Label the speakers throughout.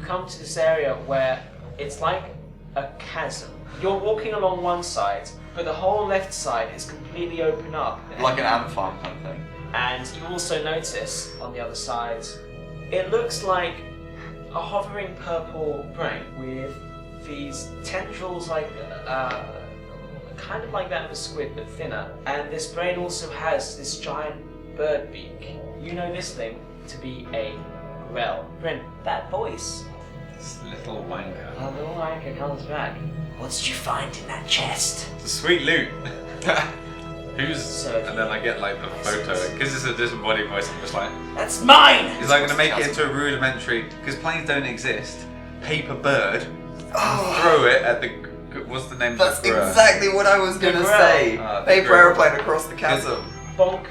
Speaker 1: come to this area where it's like a chasm. You're walking along one side, but the whole left side is completely open up.
Speaker 2: Like an ant farm kind of thing.
Speaker 1: And you also notice on the other side, it looks like a hovering purple brain with these tendrils like kind of like that of a squid but thinner. And this brain also has this giant bird beak. You know this thing to be a grell. Bryn, that voice.
Speaker 3: This little wanker.
Speaker 1: A little wanker comes back. What did you find in that chest?
Speaker 3: It's a sweet loot. Who's...
Speaker 1: So
Speaker 3: and then I get like the photo. Because it's a disembodied voice, I'm just like...
Speaker 1: That's mine!
Speaker 3: Is I going to make it into a rudimentary... Because planes don't exist. Paper bird. Throw it at the... What's the name
Speaker 2: That's
Speaker 3: of the grell?
Speaker 2: exactly what I was gonna say. Paper aeroplane across the chasm.
Speaker 1: Bonk.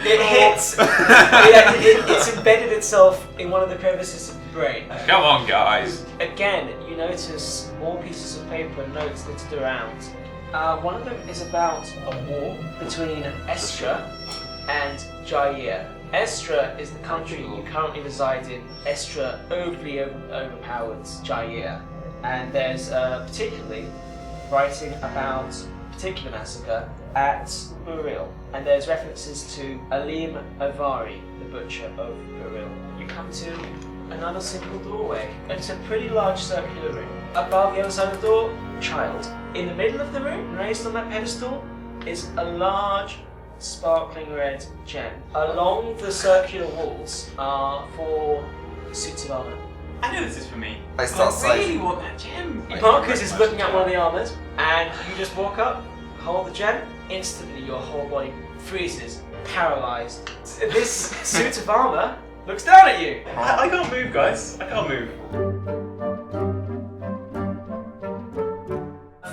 Speaker 1: It hits. It's embedded itself in one of the crevices of the brain.
Speaker 3: Come on, guys.
Speaker 1: Again, you notice more pieces of paper and notes littered around. One of them is about a war between Estra and Jair. Estra is the country you currently reside in. Estra overly overpowered Jair. And there's particularly writing about a particular massacre at Buril. And there's references to Alim Avari, the butcher of Buril. You come to another simple doorway. It's a pretty large circular room. Above the other side of the door, child. In the middle of the room, raised on that pedestal, is a large sparkling red gem. Along the circular walls are 4 suits of armour.
Speaker 4: I know this is for me.
Speaker 2: I start
Speaker 4: I really want that gem.
Speaker 1: Marcus is looking at one of the armours, and you just walk up, hold the gem, instantly your whole body freezes, paralysed. This suit of armour looks down at you.
Speaker 4: I can't move, guys. I can't move.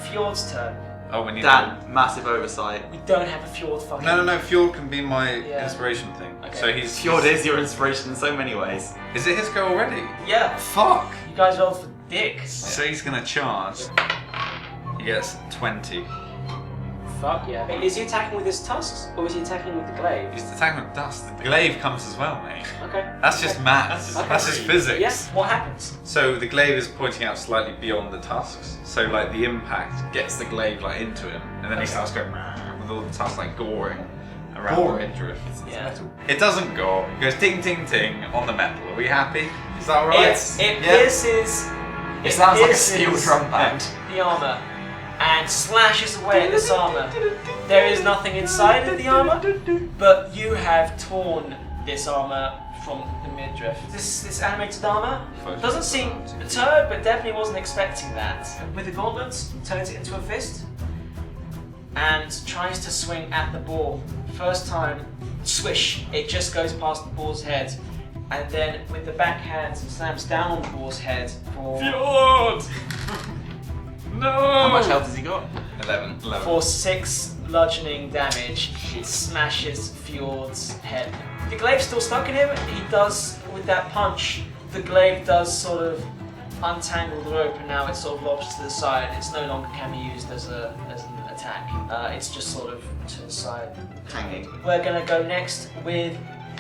Speaker 1: Fjord's turn.
Speaker 3: Oh, we need
Speaker 2: Dan, massive oversight.
Speaker 1: We don't have a Fjord fucking...
Speaker 3: No, Fjord can be my
Speaker 1: Yeah.
Speaker 3: inspiration thing.
Speaker 1: Okay.
Speaker 3: So he's...
Speaker 2: Fjord is your inspiration in so many ways.
Speaker 3: Is it his go already?
Speaker 1: Yeah,
Speaker 3: Fuck!
Speaker 1: you guys rolled for dicks.
Speaker 3: So he's gonna charge. He gets 20.
Speaker 1: Fuck yeah. Is he attacking with his tusks, or is he attacking with the glaive?
Speaker 3: He's attacking with dust. The glaive comes as well, mate.
Speaker 1: Okay.
Speaker 3: That's just maths. That's just physics.
Speaker 1: Yes, what happens?
Speaker 3: So the glaive is pointing out slightly beyond the tusks. So like the impact gets the glaive like into him, and then he starts going with all the tusks like goring around the midriff.
Speaker 1: Yeah.
Speaker 3: It doesn't gore. It goes ting ting ting on the metal. Are we happy? Is that alright?
Speaker 1: It pierces...
Speaker 2: It sounds like a steel drum band.
Speaker 1: The armour. And slashes away at this armour. There is nothing inside of the armour, but you have torn this armour from the midriff. This animated armour doesn't seem perturbed, but definitely wasn't expecting that. With the gauntlets, turns it into a fist and tries to swing at the ball. First time, swish, it just goes past the ball's head. And then with the backhand, slams down on the ball's head for...
Speaker 3: Fjord! No!
Speaker 2: How much health has he got?
Speaker 3: 11.
Speaker 1: For 6 bludgeoning damage, it smashes Fjord's head. The glaive's still stuck in him. He does, with that punch, the glaive does sort of untangle the rope, and now it sort of lobs to the side. It's no longer can be used as an attack. It's just sort of to the side.
Speaker 2: Hanging.
Speaker 1: We're gonna go next with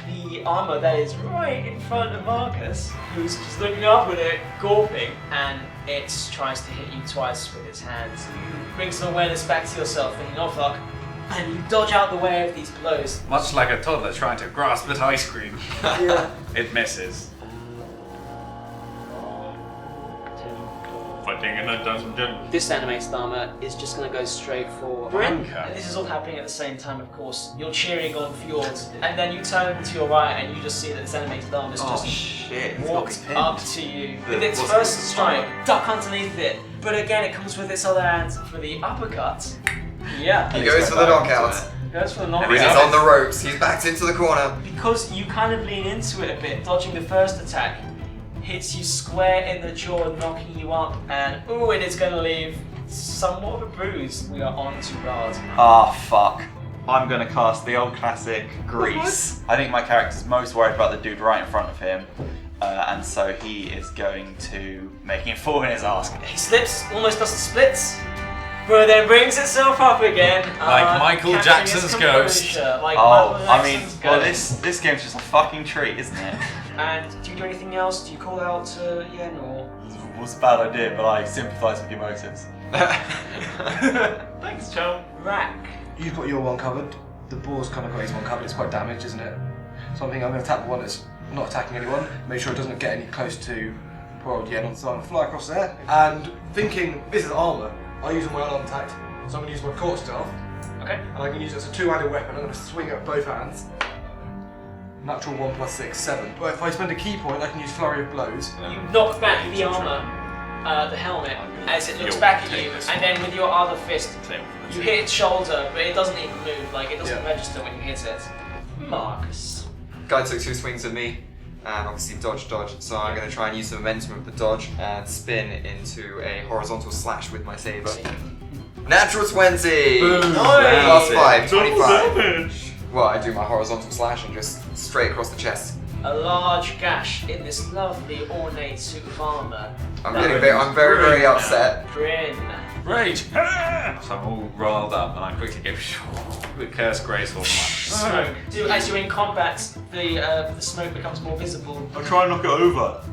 Speaker 1: the armour that is right in front of Argos, who's just looking up at it, gawping, and it tries to hit you twice with its hands. Bring some awareness back to yourself, thinking, oh fuck, and you dodge out the way of these blows.
Speaker 3: Much like a toddler trying to grasp at ice cream.
Speaker 1: Yeah.
Speaker 3: It misses. Fighting in a dungeon.
Speaker 1: This animated armour is just going to go straight for
Speaker 3: Bryn.
Speaker 1: And this is all happening at the same time, of course. You're cheering on Fjord, and then you turn to your right and you just see that this animated armour is just
Speaker 2: shit.
Speaker 1: walks up to you with its first strike, duck underneath it. But again, it comes with its other hand for the uppercut. Yeah.
Speaker 2: He goes for the knockout.
Speaker 1: Goes for the
Speaker 2: He's
Speaker 1: knockout.
Speaker 2: on the ropes. He's backed into the corner.
Speaker 1: Because you kind of lean into it a bit, dodging the first attack, hits you square in the jaw, knocking you up, and ooh, it is going to leave somewhat of a bruise. We are on to guard.
Speaker 2: Ah, fuck. I'm gonna cast the old classic Grease. I think my character's most worried about the dude right in front of him, and so he is going to make him fall in his ass.
Speaker 1: He slips, almost does the splits, but then brings itself up again.
Speaker 3: Like Michael
Speaker 1: capturing his
Speaker 3: Jackson's ghost.
Speaker 1: composure, like
Speaker 2: Oh,
Speaker 1: Michael
Speaker 2: I mean,
Speaker 1: Jackson's
Speaker 2: well,
Speaker 1: ghost.
Speaker 2: this game's just a fucking treat, isn't it?
Speaker 1: And do you do anything else? Do you call out to Yen or?
Speaker 2: It was a bad idea, but I sympathise with your motives.
Speaker 4: Thanks, chum.
Speaker 1: Rack.
Speaker 5: You've got your one covered. The boar's kind of got his one covered. It's quite damaged, isn't it? So I think I'm going to attack the one that's not attacking anyone. Make sure it doesn't get any close to poor old Yen. So I'm going to fly across there. And thinking this is armour, I use my unarmed attack. So I'm going to use my court staff.
Speaker 1: Okay.
Speaker 5: And I'm going to use it as a two-handed weapon. I'm going to swing it with both hands. Natural 1 + 6, 7. But if I spend a key point, I can use Flurry of Blows.
Speaker 1: You knock back the armour, the helmet, as it looks back at you, and then with your other fist, you hit its shoulder, but it doesn't even move, like it doesn't register when you hit it. Marcus.
Speaker 6: Guy took 2 swings at me, and obviously dodge. So I'm going to try and use the momentum of the dodge and spin into a horizontal slash with my saber. Natural 20!
Speaker 5: Boom.
Speaker 6: Plus 5,
Speaker 4: Double
Speaker 6: 25.
Speaker 4: damage.
Speaker 6: Well, I do my horizontal slash and just straight across the chest.
Speaker 1: A large gash in this lovely ornate suit of armour.
Speaker 6: I'm very upset.
Speaker 1: Bryn.
Speaker 3: Rage! So I'm all riled up and I quickly go with Curse Graceful.
Speaker 1: Smoke. So as you're in combat, the smoke becomes more visible.
Speaker 2: I'll try and knock it over.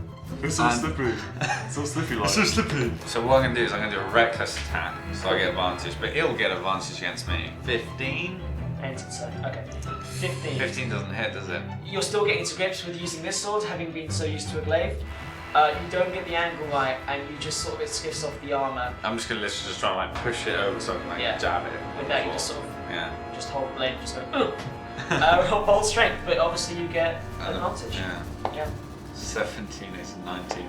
Speaker 7: It's so slippery. It's so slippery like.
Speaker 2: It's so slippery.
Speaker 3: So what I'm going to do is I'm going to do a reckless attack, so I get advantage, but it'll get advantage against me. 15?
Speaker 1: Entered, so okay. 15.
Speaker 3: 15 doesn't hit, does it?
Speaker 1: You're still getting to grips with using this sword, having been so used to a glaive. You don't get the angle right, and you just sort of it skips off the armour.
Speaker 3: I'm just going to literally just try and like push it over so I can like jab it.
Speaker 1: With that, you just sort of just hold the blade and just go, roll strength, but obviously you get advantage. Yeah.
Speaker 3: 17 is 19.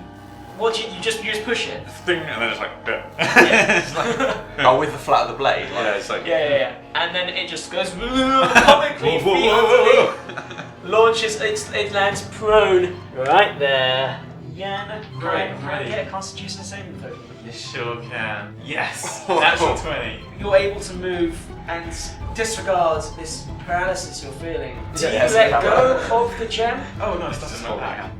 Speaker 1: What do you just push it?
Speaker 3: Thing, and then it's like,
Speaker 2: It's like, oh, with the flat of the blade. Like.
Speaker 3: yeah, it's like,
Speaker 1: Yeah. And then it just goes comically feet underneath, launches, it lands prone right there. Yeah,
Speaker 4: Great,
Speaker 1: can I
Speaker 4: ready.
Speaker 1: get a Constitution saving throw?
Speaker 4: You sure can. Yes. Natural 20.
Speaker 1: You're able to move and disregard this paralysis you're feeling. Do you
Speaker 2: Yes,
Speaker 1: let go of the gem?
Speaker 4: Oh no, it's not that.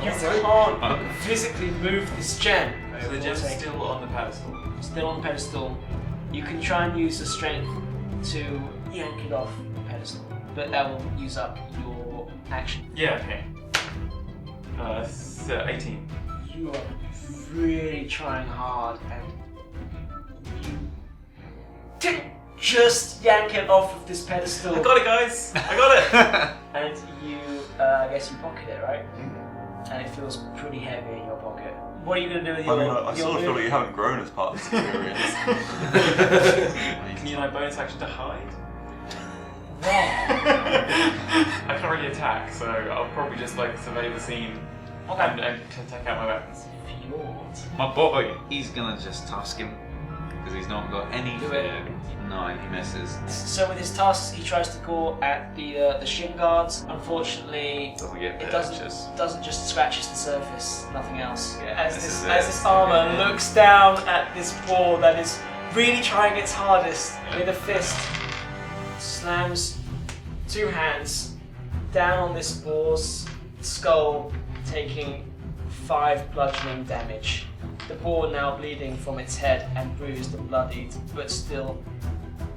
Speaker 1: You can't physically move this gem.
Speaker 4: So the gem's still on the pedestal.
Speaker 1: Still on the pedestal. You can try and use the strength to yank it off the pedestal, but that will use up your action.
Speaker 4: Yeah, okay. So 18.
Speaker 1: You are really trying hard, and you didn't just yank it off of this pedestal.
Speaker 4: I got it, guys! I got it!
Speaker 1: And you, I guess you pocket it, right? And it feels pretty heavy in your pocket. What are you going to do with your
Speaker 2: I sort of feel like you haven't grown as part of this experience.
Speaker 4: Can you like bonus action to hide?
Speaker 1: Wow.
Speaker 4: I can't really attack, so I'll probably just like survey the scene and take out my weapons.
Speaker 1: Fjord.
Speaker 3: my boy, he's going to just task him, because he's not got any
Speaker 1: Do it.
Speaker 3: fear. 9, he misses.
Speaker 1: So with his tasks, he tries to go at the shin guards. Unfortunately,
Speaker 3: Doesn't get
Speaker 1: it
Speaker 3: there, just...
Speaker 1: doesn't just scratches the surface, nothing else. As
Speaker 3: This
Speaker 1: this armor looks down at this wall that is really trying its hardest with a fist, slams 2 hands down on this boar's skull, taking 5 bludgeoning damage. The boar now bleeding from its head and bruised and bloodied, but still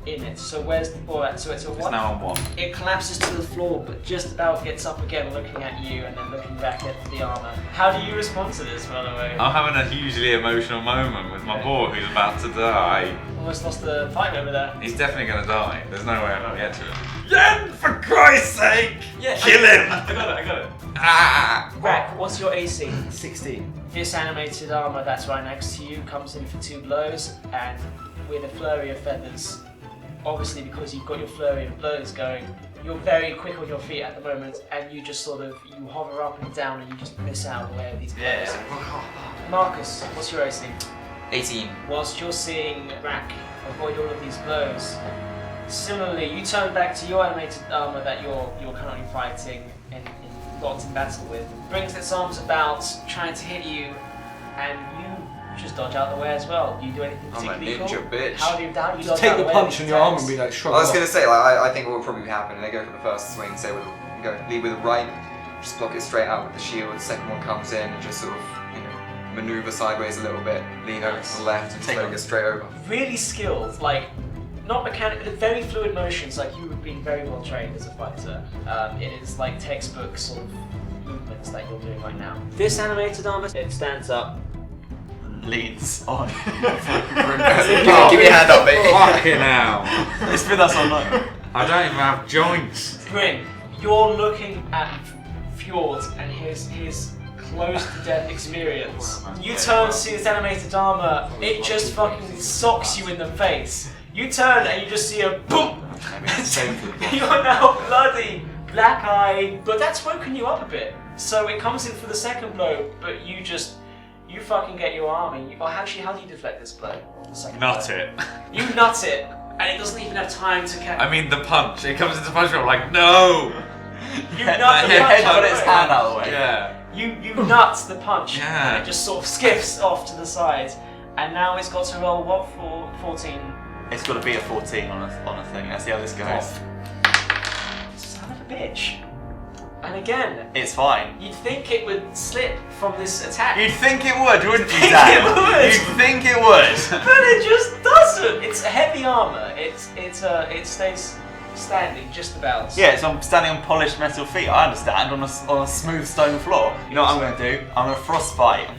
Speaker 1: in it. So where's the boar at? So it's a
Speaker 3: It's
Speaker 1: 1.
Speaker 3: now on 1.
Speaker 1: It collapses to the floor, but just about gets up again, looking at you and then looking back at the armor. How do you respond to this, by the way?
Speaker 3: I'm having a hugely emotional moment with my boy who's about to die.
Speaker 1: Almost lost the fight over there.
Speaker 3: He's definitely going to die. There's no way I'm going to get to him. Yen, for Christ's sake!
Speaker 1: Yeah,
Speaker 3: Kill him!
Speaker 4: I got it.
Speaker 3: Ah!
Speaker 1: Rack, what's your AC?
Speaker 5: 16.
Speaker 1: This animated armor that's right next to you comes in for 2 blows, and with a flurry of feathers, obviously because you've got your flurry of blows going, you're very quick on your feet at the moment, and you just sort of, you hover up and down and you just miss out the way of these blows. Marcus, what's your AC?
Speaker 6: 18.
Speaker 1: Whilst you're seeing Rack avoid all of these blows, similarly, you turn back to your animated armor that you're currently fighting and locked in battle with. Brings its arms about, trying to hit you, and you just dodge out the way as well. Do you do anything
Speaker 6: I'm a
Speaker 1: particularly
Speaker 6: ninja,
Speaker 1: cool?
Speaker 6: bitch.
Speaker 1: How do you dodge? You
Speaker 5: Just
Speaker 1: dodge
Speaker 5: take
Speaker 1: out
Speaker 5: the
Speaker 1: way
Speaker 5: punch
Speaker 1: of
Speaker 5: in
Speaker 1: these
Speaker 5: your arm
Speaker 1: attacks?
Speaker 5: and be like, shrug
Speaker 6: I was
Speaker 5: it
Speaker 6: going
Speaker 5: off.
Speaker 6: to say, like, I think what will probably happen, they go for the first swing, say lead with the right, just block it straight out with the shield, the second one comes in and just sort of, maneuver sideways a little bit, lean over to the left and slowly get straight over.
Speaker 1: Really skilled, like, not mechanical, very fluid motions, like you would be very well trained as a fighter. It is like textbook sort of movements that you're doing right now. This animated armor, it stands up.
Speaker 2: Leans on.
Speaker 6: Give me a hand up, mate.
Speaker 3: Fucking hell.
Speaker 2: It's been us all night.
Speaker 3: I don't even have joints.
Speaker 1: Bryn, you're looking at Fjord and his close to death experience. You turn to see this animated armor, it just fucking socks you in the face. You turn and you just see a boom! You're now bloody, black-eyed, but that's woken you up a bit. So it comes in for the second blow, but you fucking get your arm in. Actually, how do you deflect this blow? The second
Speaker 3: Nut
Speaker 1: blow.
Speaker 3: it.
Speaker 1: You nut it, and it doesn't even have time to catch.
Speaker 3: I mean the punch. It comes into punch. I'm like, no.
Speaker 1: You nut the
Speaker 2: Your
Speaker 1: punch
Speaker 2: head
Speaker 1: out
Speaker 2: got
Speaker 1: of
Speaker 2: its
Speaker 1: the
Speaker 2: hand
Speaker 1: way.
Speaker 2: out of the way.
Speaker 3: Yeah.
Speaker 1: You nut the punch,
Speaker 3: Yeah.
Speaker 1: and it just sort of skips off to the side. And now it's got to roll what for 14?
Speaker 2: It's got to be a 14 on a thing. Let's see how this goes.
Speaker 1: Son of a bitch. And again,
Speaker 2: It's fine.
Speaker 1: you'd think it would slip from this attack.
Speaker 2: You'd think it would, wouldn't you,
Speaker 1: think
Speaker 2: Dan?
Speaker 1: it would.
Speaker 2: You'd think it would.
Speaker 1: But it just doesn't! It's heavy armor. It stays standing just about.
Speaker 2: Yeah, so I'm standing on polished metal feet. I understand on a smooth stone floor. You know what I'm going to do? I'm going to frostbite.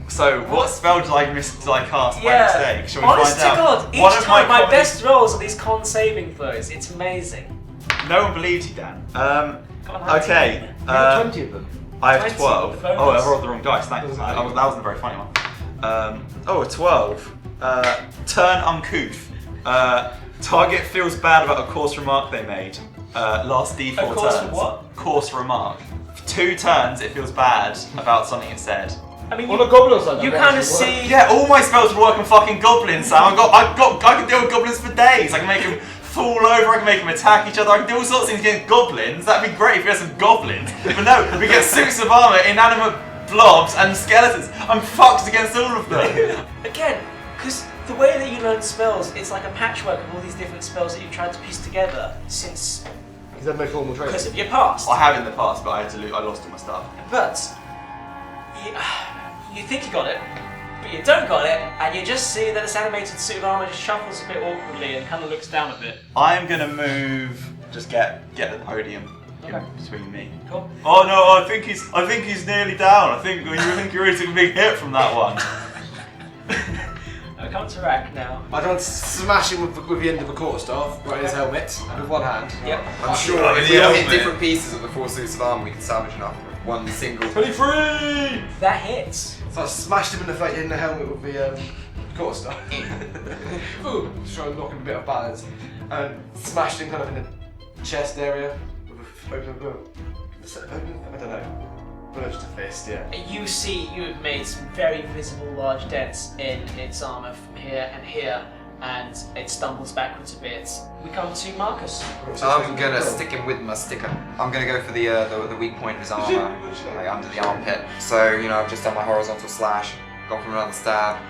Speaker 2: So, what spell did I cast by mistake? Shall we
Speaker 1: Honest
Speaker 2: find
Speaker 1: to
Speaker 2: out?
Speaker 1: God, each
Speaker 2: One of
Speaker 1: time my
Speaker 2: colleagues-
Speaker 1: best rolls are these con saving throws. It's amazing.
Speaker 2: No one believes you, Dan.
Speaker 1: Got a
Speaker 2: Okay.
Speaker 1: 19.
Speaker 5: You got 20 of them.
Speaker 2: I have
Speaker 1: 20
Speaker 2: 12.
Speaker 1: with the bonus.
Speaker 2: Oh, I rolled the wrong dice. Thanks.
Speaker 5: Doesn't
Speaker 2: That
Speaker 5: matter.
Speaker 2: wasn't a very funny one. A 12. Turn uncouth. Target feels bad about a coarse remark they made. Last D4
Speaker 1: A coarse
Speaker 2: turns.
Speaker 1: what?
Speaker 2: Coarse remark. For 2 turns, it feels bad about something it said.
Speaker 1: I mean,
Speaker 5: On a goblin side,
Speaker 1: you
Speaker 5: that
Speaker 1: kind of
Speaker 5: actually works.
Speaker 1: see.
Speaker 2: Yeah, all my spells would work on fucking goblins, Sam. I can deal with goblins for days. I can make them fall over. I can make them attack each other. I can do all sorts of things against goblins. That'd be great if we had some goblins. But no, we get suits of armor, inanimate blobs, and skeletons. I'm fucked against all of them.
Speaker 1: Again, because the way that you learn spells, it's like a patchwork of all these different spells that you've tried to piece together since
Speaker 5: Because they have no formal training.
Speaker 1: because of your past.
Speaker 2: I have in the past, but I lost all my stuff.
Speaker 1: But you think you got it, but you don't got it, and you just see that this animated suit of armor just shuffles a bit awkwardly and kind of looks down a bit.
Speaker 2: I'm gonna move. Just get the podium
Speaker 1: Okay.
Speaker 2: between me.
Speaker 1: Cool.
Speaker 2: Oh no, I think he's nearly down. I think you're really took a big hit from that one.
Speaker 1: I come to Rack now.
Speaker 5: I don't smash him with the end of a quarterstaff right in his helmet with one hand.
Speaker 1: Yep.
Speaker 6: I'm sure
Speaker 3: Oh,
Speaker 6: if
Speaker 3: the
Speaker 6: we all hit
Speaker 3: helmet.
Speaker 6: different pieces of the 4 suits of armor, we can salvage enough with one single.
Speaker 5: 23!
Speaker 1: That hits.
Speaker 5: So I smashed him in the face in the helmet with the quarterstaff. Ooh, just trying to knock him a bit of balance. And smashed him kind of in the chest area with a open. I don't know. But just a fist, yeah.
Speaker 1: You see, you've made some very visible large dents in its armor from here and here, and it stumbles backwards a bit. We come to Marcus.
Speaker 6: I'm gonna stick him with my sticker. I'm gonna go for the weak point of his armor, like under the armpit. So I've just done my horizontal slash, gone from another stab.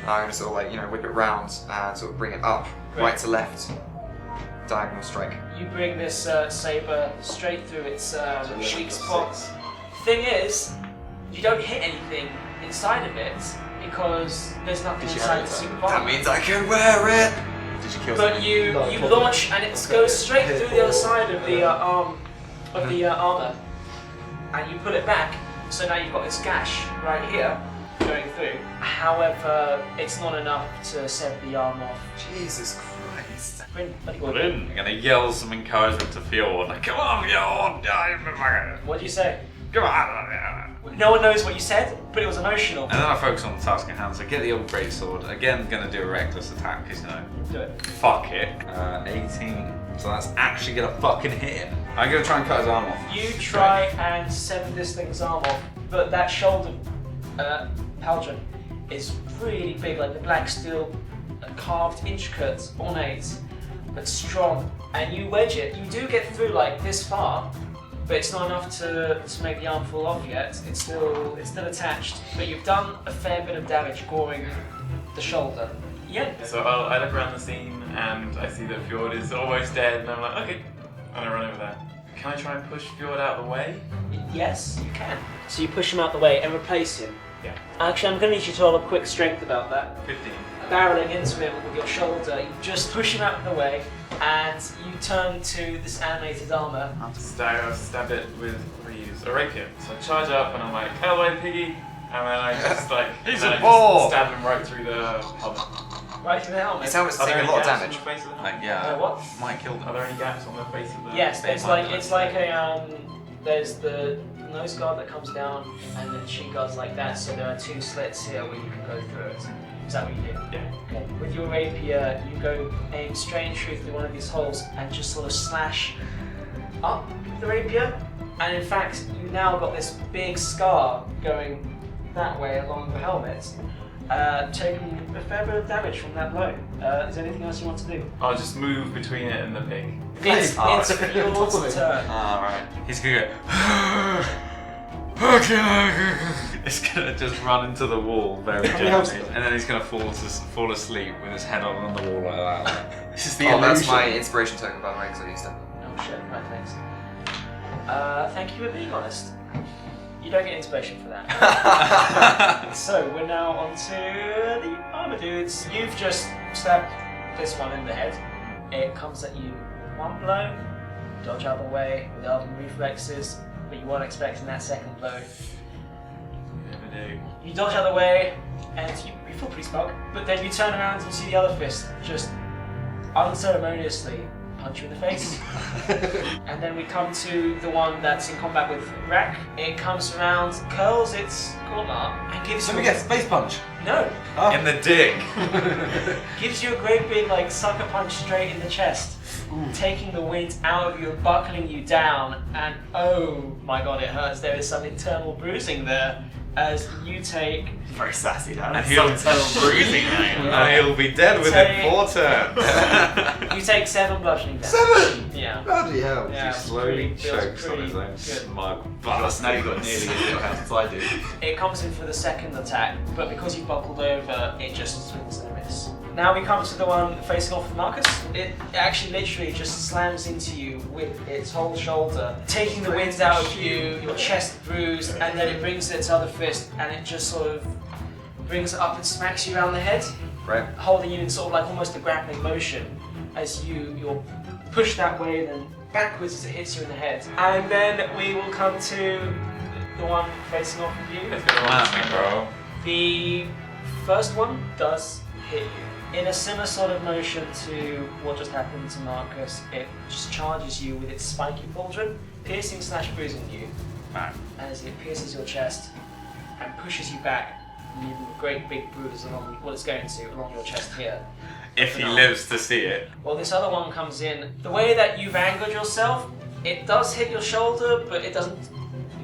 Speaker 6: And I'm gonna sort of whip it round and sort of bring it up,
Speaker 1: Great.
Speaker 6: right to left, diagonal strike.
Speaker 1: You bring this saber straight through its weak spot. Thing is, you don't hit anything inside of it because there's nothing
Speaker 2: Did you
Speaker 1: inside
Speaker 2: have
Speaker 1: the
Speaker 2: it?
Speaker 1: suit of
Speaker 6: That
Speaker 1: armor.
Speaker 6: means I can wear it.
Speaker 2: Did you kill
Speaker 1: But
Speaker 2: someone?
Speaker 1: you
Speaker 5: No,
Speaker 1: you
Speaker 5: probably.
Speaker 1: launch and it goes straight through the other side of the armor, and you pull it back. So now you've got this gash right here going through. However, it's not enough to sever the arm off.
Speaker 6: Jesus Christ.
Speaker 1: Bryn, bloody
Speaker 3: I'm
Speaker 1: good.
Speaker 3: gonna yell some encouragement to Fjord. Like, come on, Fjord!
Speaker 1: What did you say?
Speaker 3: Come on!
Speaker 1: No one knows what you said, but it was emotional.
Speaker 3: And then I focus on the task at hand. So get the old greatsword. Again, gonna do a reckless attack because
Speaker 1: Do it.
Speaker 3: fuck it. 18. So that's actually gonna fucking hit him. I'm gonna try and cut his arm off.
Speaker 1: You try and sever this thing's arm off, but that shoulder pauldron is really big, like the black steel, carved, intricate, ornate, but strong. And you wedge it. You do get through like this far, but it's not enough to make the arm fall off yet. It's still attached. But you've done a fair bit of damage, goring the shoulder. Yeah.
Speaker 4: So I look around the scene and I see that Fjord is almost dead, and I'm like, okay, and I run over there. Can I try and push Fjord out of the way?
Speaker 1: Yes, you can. So you push him out the way and replace him.
Speaker 4: Yeah.
Speaker 1: Actually, I'm going to need you to roll a quick strength about that.
Speaker 4: 15.
Speaker 1: Barreling into him with your shoulder, you just push him out of the way, and you turn to this animated armor.
Speaker 4: Stab it with what do you use? A rapier. So I charge up and I'm like, hell away, piggy, and then I just like
Speaker 2: He's
Speaker 4: and
Speaker 2: a
Speaker 4: I
Speaker 2: ball.
Speaker 4: just stab him right through the helmet.
Speaker 1: Right through the helmet.
Speaker 6: His helmet's
Speaker 4: Are there
Speaker 6: taking a
Speaker 4: any
Speaker 6: lot of
Speaker 4: gaps
Speaker 6: damage.
Speaker 4: on the face of the helmet?
Speaker 3: Like, yeah.
Speaker 1: What?
Speaker 3: Might kill
Speaker 4: Are
Speaker 3: them.
Speaker 4: there any gaps on the face of the
Speaker 1: Yes,
Speaker 4: the
Speaker 1: it's
Speaker 4: helmet?
Speaker 1: like a there's the nose guard that comes down, and then chin guards like that. So there are 2 slits here where you can go through it. Is that what you do?
Speaker 4: Yeah.
Speaker 1: Okay. With your rapier, you go aim straight and true through one of these holes and just sort of slash up with the rapier. And in fact, you now got this big scar going that way along the helmet, taking a fair bit of damage from that blow. Is there anything else you want to do?
Speaker 4: I'll just move between it and the pig.
Speaker 1: It's Fjord's turn.
Speaker 2: Alright.
Speaker 3: He's gonna go. It's gonna just run into the wall very
Speaker 5: many health
Speaker 3: gently,
Speaker 5: still?
Speaker 3: and then he's gonna fall asleep with his head on the wall like that.
Speaker 2: This is the
Speaker 6: Oh, that's
Speaker 2: illusion.
Speaker 6: my inspiration token, by the way, because I used it.
Speaker 1: Oh shit, right, thanks. Thank you for being honest. You don't get inspiration for that. So, we're now on to the armor dudes. You've just stabbed this one in the head. It comes at you with 1 blow, dodge out of the way with elven reflexes, but you weren't expecting that second blow.
Speaker 4: Never do.
Speaker 1: You dodge out of the way, and you feel pretty smug, but then you turn around and you see the other fist just unceremoniously punch you in the face. And then we come to the one that's in combat with Rack. It comes around, curls its gauntlet, and gives
Speaker 5: Let
Speaker 1: you
Speaker 5: me guess, space punch.
Speaker 1: No.
Speaker 5: Oh.
Speaker 3: In the dick.
Speaker 1: Gives you a great big like sucker punch straight in the chest. Taking the wind out of you and buckling you down, and oh my god, it hurts. There is some internal bruising there as you take
Speaker 2: Very sassy, Dan.
Speaker 3: And he'll-
Speaker 2: bruising, mate.
Speaker 3: And he'll be dead within 4 turns.
Speaker 1: you take 7 bludgeoning damage.
Speaker 5: 7?
Speaker 1: Yeah.
Speaker 5: Bloody hell.
Speaker 1: Yeah,
Speaker 3: He slowly
Speaker 1: feels
Speaker 3: chokes on
Speaker 1: pretty
Speaker 3: his own
Speaker 1: good.
Speaker 3: smug
Speaker 2: Now
Speaker 3: bastard.
Speaker 2: you've got nearly as little health as I do.
Speaker 1: It comes in for the second attack, but because you buckled over, it just swings and a miss. Now we come to the one facing off with Marcus. It actually literally just slams into you with its whole shoulder, taking the wind out of you, your chest bruised, and then it brings its other fist and it just sort of brings it up and smacks you around the head,
Speaker 6: Right?
Speaker 1: holding you in sort of like almost a grappling motion as you're pushed that way and then backwards as it hits you in the head. And then we will come to the one facing off with you.
Speaker 4: It's gonna run at me, bro.
Speaker 1: The first one does hit you. In a similar sort of motion to what just happened to Marcus, it just charges you with its spiky pauldron, piercing / bruising you as it pierces your chest and pushes you back, leaving a great big bruise along what it's going to along your chest here.
Speaker 3: If he lives to see it.
Speaker 1: Well, this other one comes in. The way that you've angled yourself, it does hit your shoulder, but it doesn't,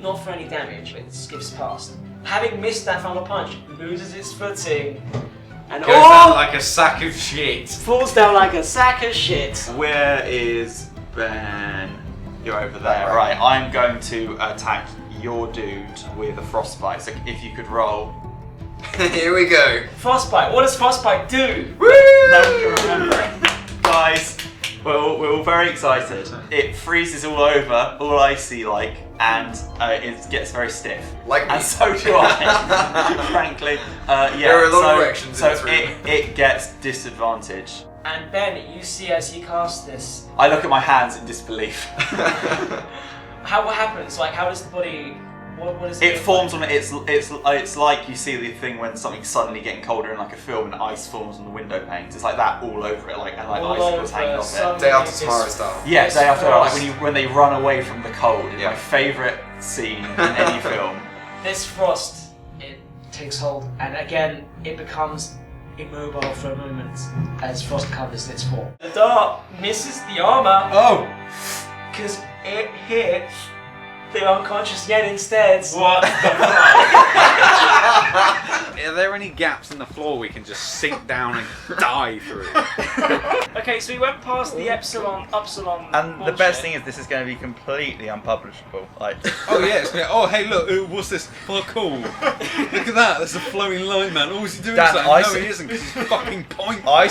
Speaker 1: not for any damage. It skips past. Having missed that final punch, loses its footing. And
Speaker 3: Goes down like a sack of shit.
Speaker 1: falls down like a sack of shit.
Speaker 2: Where is Ben? You're over there. Right, I'm going to attack your dude with a frostbite. So if you could roll.
Speaker 6: Here we go.
Speaker 1: Frostbite. What does frostbite do?
Speaker 2: No one can remember. Guys, we're all very excited. It freezes all over, all icy like, and it gets very stiff.
Speaker 6: Like me.
Speaker 2: And so do I, frankly. Yeah,
Speaker 6: There are a lot of erections in
Speaker 2: so
Speaker 6: this room.
Speaker 2: it gets disadvantage.
Speaker 1: And Ben, you see as he casts this,
Speaker 2: I look at my hands in disbelief.
Speaker 1: what happens? Like, how does the body? What is
Speaker 2: It forms on it's like you see the thing when something's suddenly getting colder in like a film and ice forms on the window panes. It's like that all over it, like and like
Speaker 1: All
Speaker 2: icicles
Speaker 1: over,
Speaker 2: hanging off it.
Speaker 1: suddenly
Speaker 6: Day after
Speaker 1: this-
Speaker 6: tomorrow style.
Speaker 2: Yeah,
Speaker 1: this
Speaker 2: day after like
Speaker 1: frost-
Speaker 2: when they run away from the cold. It's
Speaker 6: Yeah.
Speaker 2: my favourite scene in any film.
Speaker 1: This frost, it takes hold, and again, it becomes immobile for a moment as frost covers its form. The dart misses the armor
Speaker 5: Oh!
Speaker 1: because it hit the unconscious Yen instead.
Speaker 4: What the fuck?
Speaker 3: Are there any gaps in the floor we can just sink down and die through?
Speaker 1: Okay, so we went past the Epsilon.
Speaker 8: And the best thing is this is going to be completely unpublishable. Like,
Speaker 3: Oh yeah, it's gonna, oh hey look, what's this? Oh cool. Look at that, there's a flowing line man. Oh, is he doing
Speaker 8: Dan,
Speaker 3: something?
Speaker 8: I
Speaker 3: No
Speaker 8: see-
Speaker 3: he isn't because he's fucking pointless.
Speaker 8: I